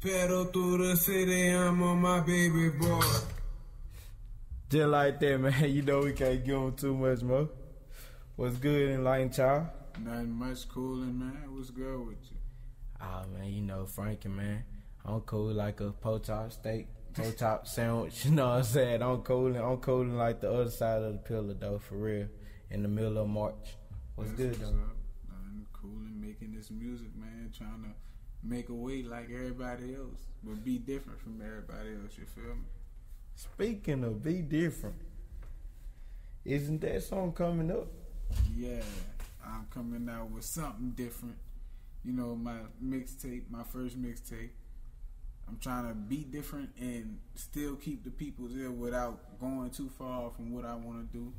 Pedal through the city, I'm on my baby boy. Just like that, man. You know we can't give them too much more. What's good, Enlightened Child? Nothing much cooling, man. What's good with you? Ah, man, you know Frankie, man. I'm cool like a poached steak, poached sandwich. You know what I'm saying? I'm cooling like the other side of the pillar, though, for real. In the middle of March. What's good, though? Nothing cooling, making this music, man. Trying to make a way like everybody else, but be different from everybody else. You feel me? Speaking of be different, isn't that song coming up? Yeah, I'm coming out with something different. You know, my mixtape, my first mixtape. I'm trying to be different and still keep the people there without going too far from what I want to do.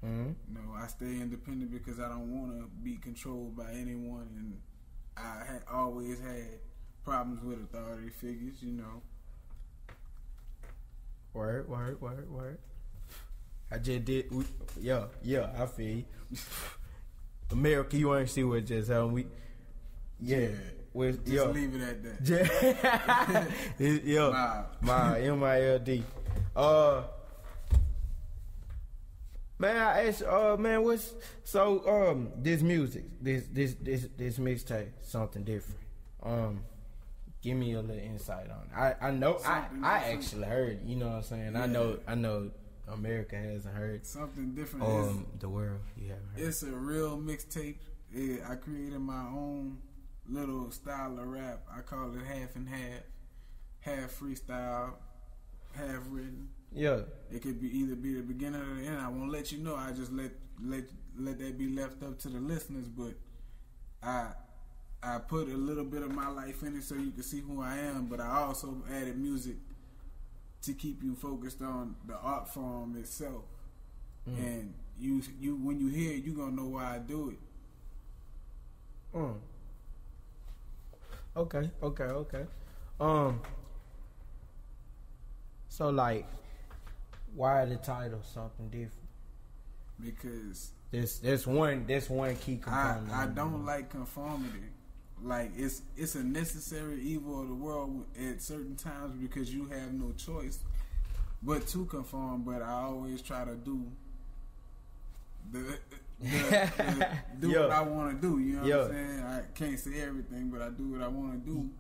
Mm-hmm. You know, I stay independent because I don't want to be controlled by anyone, and I always had problems with authority figures, you know. Word. I just did. Yeah, I feel you. America, you ain't see what just happened. Just leave it at that. My MILD. Man, I asked, man, what's so this music, this mixtape, something different. Give me a little insight on it. I know I actually heard, you know what I'm saying? Yeah. I know America hasn't heard something different. The world you haven't heard. It's a real mixtape. I created my own little style of rap. I call it half and half freestyle, half written. Yeah. It could be either be the beginning or the end. I won't let you know. I just let that be left up to the listeners. But I put a little bit of my life in it so you can see who I am. But I also added music to keep you focused on the art form itself. Mm. And you when you hear it, you gonna know why I do it. Okay. So like, why the title something different? Because this one key component. I don't like conformity. Like it's a necessary evil of the world at certain times because you have no choice but to conform. But I always try to do what I want to do. You know what I'm saying? I can't say everything, but I do what I want to do.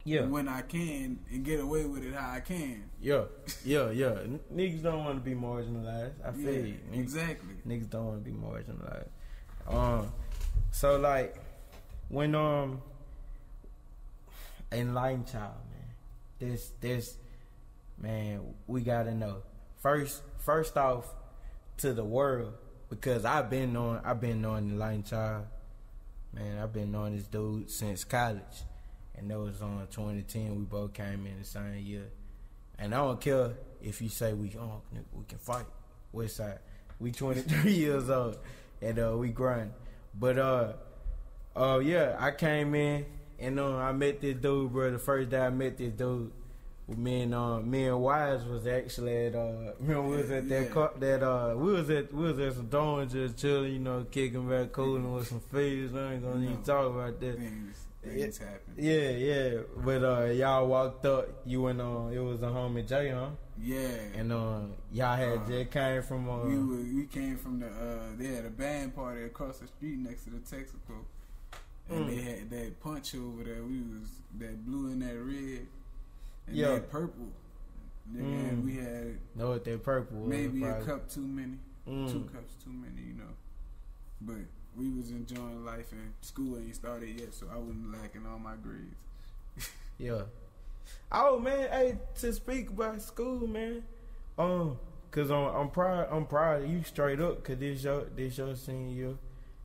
Yeah. When I can and get away with it how I can. Yeah. Niggas don't want to be marginalized. I feel you. Exactly. Niggas don't want to be marginalized. So like when Enlightened Child, man. This man, we gotta know. First off to the world, because I've been knowing Enlightened Child. Man, I've been knowing this dude since college. And that was on 2010. We both came in the same year. And I don't care if you say we can fight. West side. We 23 years old and we grind. But I came in and I met this dude, bro. The first day I met this dude, me and Wise was actually at remember we was at we was at some dorms just chilling, you know, kicking back, cooling with some fees. I ain't gonna even talk about that. Things happen. Yeah. But y'all walked up. You and it was a homie Jay, huh? Yeah. And y'all had just came from we came from they had a band party across the street next to the Texaco, and they had that punch over there. We was that blue and that red and that purple. And we had that purple was maybe a cup too many, 2 cups too many, you know. But we was enjoying life, and school ain't started yet, so I wasn't lacking all my grades. Yeah. Oh man, hey, to speak about school, man. Cause I'm proud of you straight up, cause this your senior year,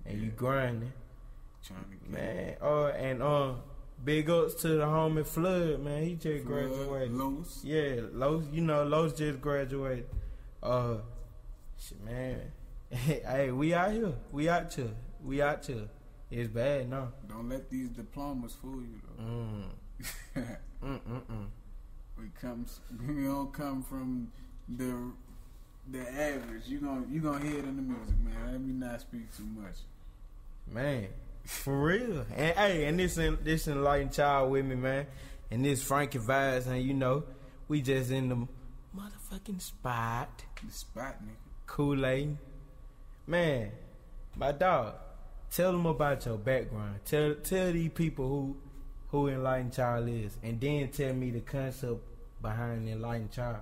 and you grinding. Trying to get man. Big ups to the homie Flood, man. He just graduated. Los. Yeah, Los. You know, Los just graduated. Shit, man. Hey, we out here. We out here. It's bad now. Don't let these diplomas fool you, though. We don't come from the average. You gonna hear it in the music, man. Let me not speak too much. Man, for real. And hey, and this Enlightened Child with me, man. and this Frankie vibes, and you know, we just in the motherfucking spot. The spot, nigga. Kool-Aid. Man, my dog, tell them about your background. Tell these people who Enlightened Child is, and then tell me the concept behind Enlightened Child.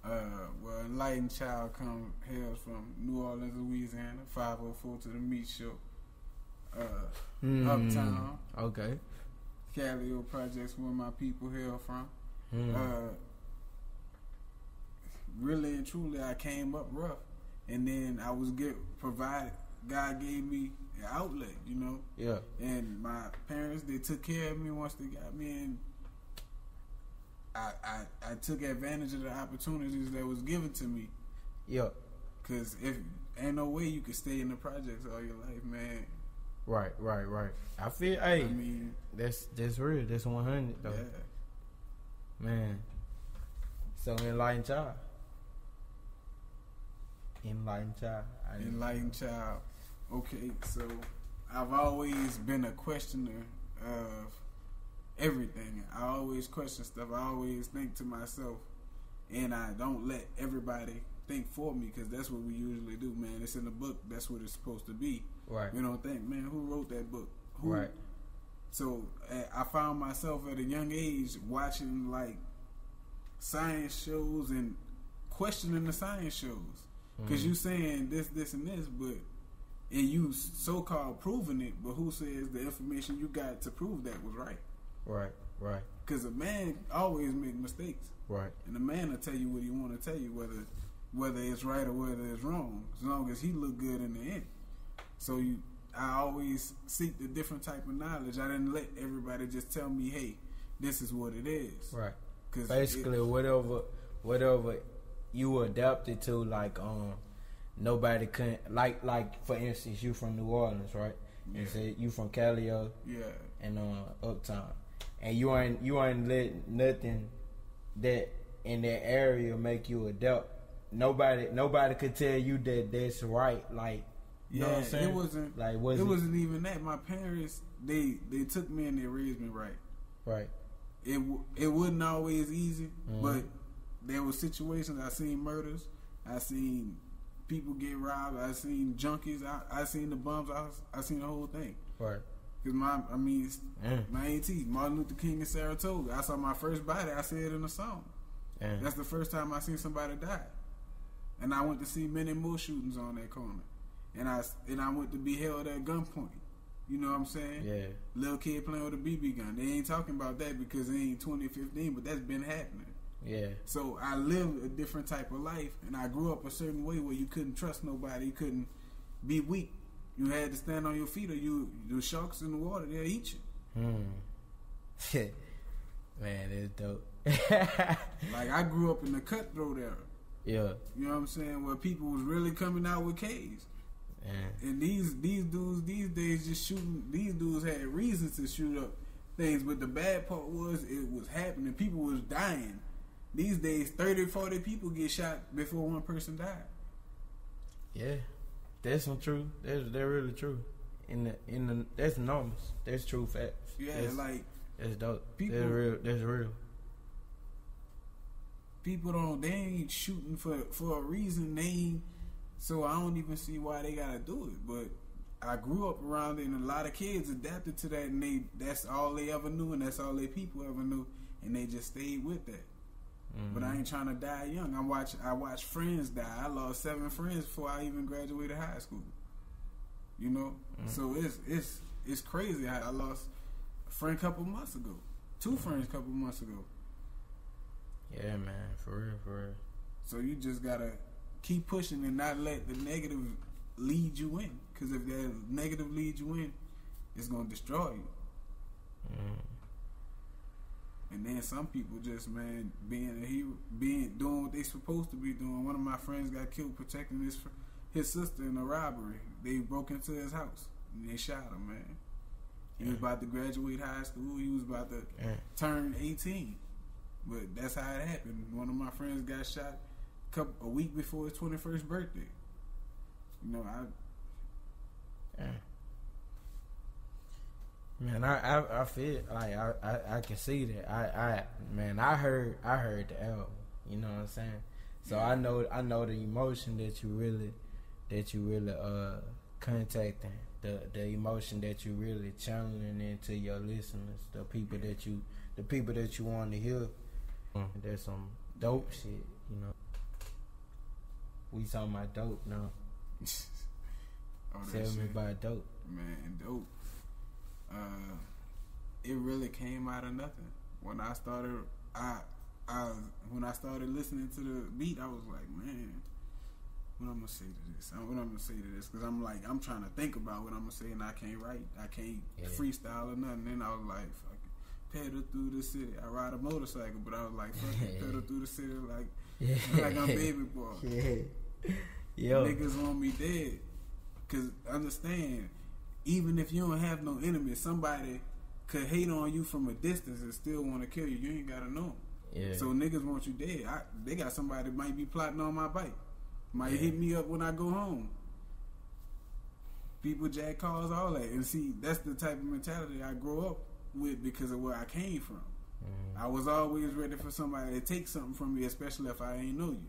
Well, Enlightened Child hails from New Orleans, Louisiana, 504 to the meat show. Uptown. Okay. Calio Projects, where my people hail from. Really and truly, I came up rough, and then I was provided. God gave me an outlet, you know. Yeah. And my parents, they took care of me once they got me, and I took advantage of the opportunities that was given to me. Yeah. Cause if ain't no way you could stay in the projects all your life, man. Right. I feel, hey, I mean, that's real. That's 100 though. Yeah. Man. So Enlightened Child. Enlightened Child. Okay, so I've always been a questioner of everything. I always question stuff. I always think to myself, and I don't let everybody think for me, because that's what we usually do, man. It's in the book. That's what it's supposed to be. Right. You don't think, man, who wrote that book? Who? Right. So I found myself at a young age watching like science shows and questioning the science shows, because you saying this and this, and you so-called proving it, but who says the information you got to prove that was right? Right. Because a man always make mistakes. Right. And a man will tell you what he want to tell you, whether it's right or whether it's wrong, as long as he look good in the end. So I always seek the different type of knowledge. I didn't let everybody just tell me, hey, this is what it is. Right. Cause basically, whatever you adapted to, like nobody couldn't, like for instance, you from New Orleans, right? Yeah. And say you from Calio, yeah, and Uptown, and you ain't let nothing that in that area make you adapt. Nobody could tell you that that's right. Like, you know what I'm saying? It wasn't like it wasn't even that. My parents they took me and they raised me right. Right. It wasn't always easy, but there were situations. I seen murders. I seen people get robbed. I seen junkies. I seen the bums. I seen the whole thing. Right. Because my auntie, Martin Luther King in Saratoga. I saw my first body. I said it in a song. That's the first time I seen somebody die. And I went to see many more shootings on that corner. And I went to be held at gunpoint. You know what I'm saying? Yeah. Little kid playing with a BB gun. They ain't talking about that because it ain't 2015, but that's been happening. Yeah. So I lived a different type of life, and I grew up a certain way where you couldn't trust nobody. You couldn't be weak. You had to stand on your feet, or the sharks in the water, they'll eat you. Man, that's dope. Like, I grew up in the cutthroat era. Yeah. You know what I'm saying? Where people was really coming out with K's. Yeah. And these dudes these days just shooting. These dudes had reasons to shoot up things, but the bad part was it was happening. People was dying. These days, 30, 40 people get shot before one person died. Yeah, that's some truth. That's really true. That's enormous. That's true facts. Yeah, that's dope. People, That's real. People they ain't shooting for a reason. So I don't even see why they gotta do it. But I grew up around it, and a lot of kids adapted to that, and that's all they ever knew, and that's all their people ever knew, and they just stayed with that. But I ain't trying to die young. I watch friends die. I lost 7 friends before I even graduated high school. You know, so it's crazy. I lost a friend a couple months ago, 2 friends a couple months ago. Yeah, man, for real. So you just gotta keep pushing and not let the negative lead you in. Because if that negative leads you in, it's gonna destroy you. And then some people just, man, being a hero, doing what they supposed to be doing. One of my friends got killed protecting his sister in a robbery. They broke into his house and they shot him, man. He was about to graduate high school. He was about to turn 18. But that's how it happened. One of my friends got shot a week before his 21st birthday. You know, Man, I feel like I can see that. I heard the album. You know what I'm saying? So I know the emotion that you really contacting, the emotion that you really channeling into your listeners, the people that you want to hear. There's some dope shit, you know. We talking about dope now. Tell me about dope. Man, dope. It really came out of nothing. When I started listening to the beat, I was like, man, what I'm gonna say to this? Because I'm trying to think about what I'm gonna say, and I can't write. I can't freestyle or nothing. Then I was like, fuck it, pedal through the city. I ride a motorcycle, but I was like, fuck it, pedal through the city like I'm baby boy. Yo. Niggas want me dead. Cause understand, even if you don't have no enemies, somebody could hate on you from a distance and still want to kill you. You ain't gotta know. Yeah. So niggas want you dead. They got somebody that might be plotting on my bike. Might hit me up when I go home. People jack cars, all that. And see, that's the type of mentality I grew up with because of where I came from. I was always ready for somebody to take something from me, especially if I ain't know you.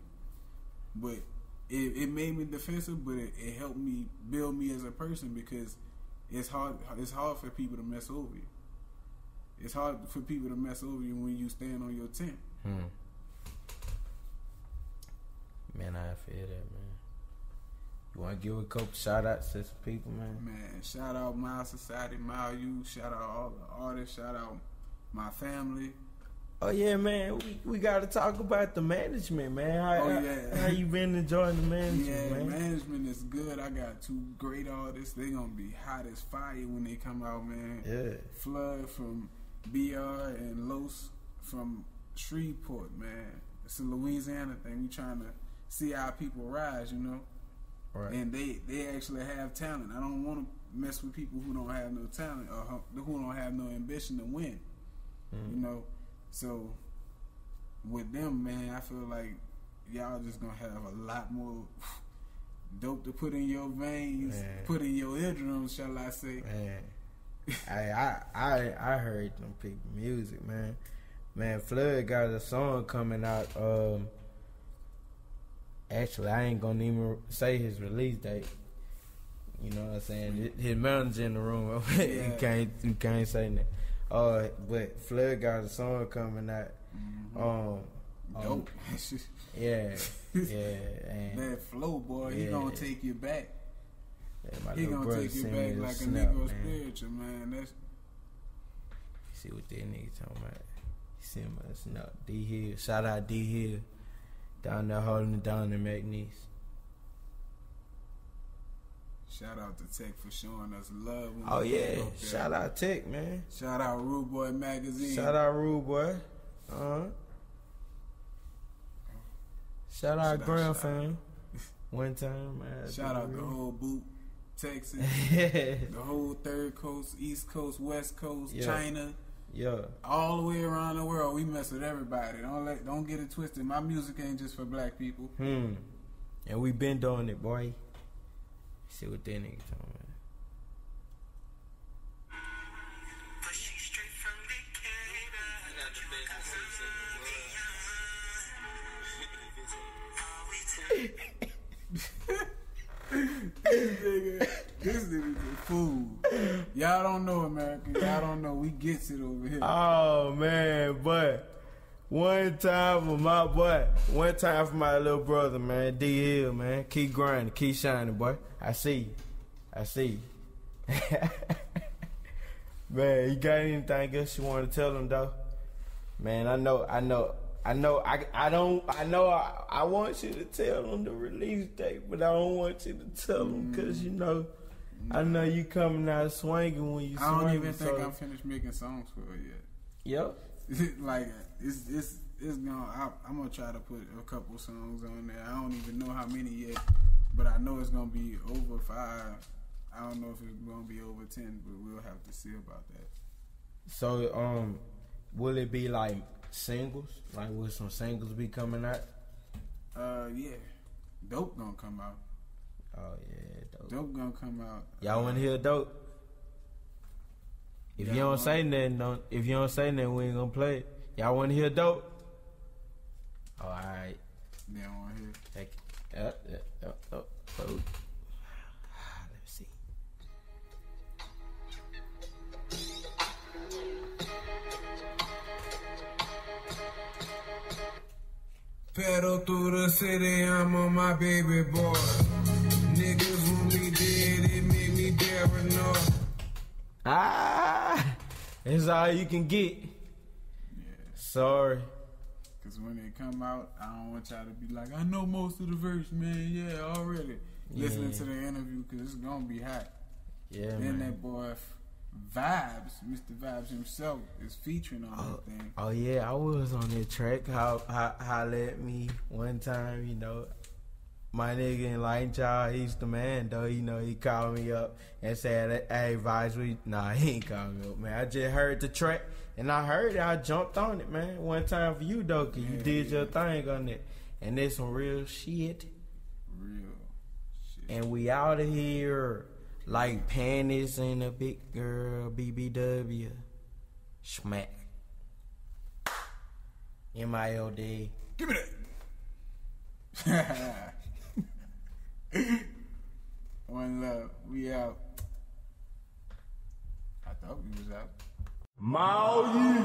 But it made me defensive, but it helped me build me as a person because it's hard for people to mess over you. It's hard for people to mess over you when you stand on your 10. Man, I feel that, man. You want to give a couple shout outs to some people, man? Man, shout out My Society, My You, shout out all the artists, shout out my family. Oh yeah, man, we got to talk about the management, man. How you been enjoying the management, man? Management is good. I got 2 great artists. They gonna be hot as fire when they come out, man. Yeah. Flood from BR and Los from Shreveport, man. It's a Louisiana thing. We trying to see how people rise, you know. Right. And they actually have talent. I don't want to mess with people who don't have no talent or who don't have no ambition to win. You know. So with them, man, I feel like y'all just gonna have a lot more dope to put in your veins, put in your eardrums, shall I say? Man, I heard them people music, man. Man, Flood got a song coming out. Actually, I ain't gonna even say his release date. You know what I'm saying? His manager in the room. You can't say that. But Flood got a song coming out. Dope. Yeah. And that flow, boy, he gonna take you back. Yeah, he gonna take you back like a nigga spiritual, man. That's see what that nigga talking about. He sent me a snap. D Hill, shout out D Hill, down there holding it down in McNeese. Shout out to Tech for showing us love. Oh yeah, shout out Tech, man. Shout out Rude Boy Magazine. Shout out Rude Boy. Shout out Grand Fam. One time, man. Shout out the whole boot, Texas, the whole Third Coast, East Coast, West Coast, China. Yeah. All the way around the world, we mess with everybody. Don't get it twisted. My music ain't just for black people. And we been doing it, boy. See what that nigga talking about. This nigga's a fool. Y'all don't know America. Y'all don't know. We gets it over here. Oh man, but one time for my boy, one time for my little brother, man, D Hill, man. Keep grinding, keep shining, boy. I see you. Man, you got anything else you want to tell them though? Man, I want you to tell them the release date, but I don't want you to tell them because you know, I know you coming out swinging when you swing. I don't even think I'm finished making songs for it yet. Yep. Like it's gonna. I'm gonna try to put a couple songs on there. I don't even know how many yet, but I know it's gonna be over 5. I don't know if it's gonna be over 10, but we'll have to see about that. So, will it be like singles? Like, will some singles be coming out? Yeah. Dope gonna come out. Oh yeah, Dope. Dope gonna come out. Y'all wanna hear Dope? If you don't say nothing, we ain't gonna play it. Y'all wanna hear dope? Oh, alright. They don't want to hear. Take it. Let me see. Pedal through the city, I'm on my baby boy. Niggas want me dead, it make me paranoid. That's all you can get. Yeah. Sorry. Cause when they come out, I don't want y'all to be like, I know most of the verse, man. Yeah, already. Listening to the interview, cause it's gonna be hot. Yeah, then man. that boy Vibes, Mr. Vibes himself, is featuring on that thing. Oh yeah, I was on that track. Holla at me one time, you know. My nigga Enlightened Cheyld, he's the man though, you know, he called me up and said, hey Vibes, nah, he ain't called me up, man. I just heard the track and I heard it, I jumped on it, man. One time for you though, cause you did your thing on it. And there's some real shit. Real shit. And we out of here like panties and a big girl, BBW. Smack. MILD. Give me that. One love. We out. I thought we was out. Maui.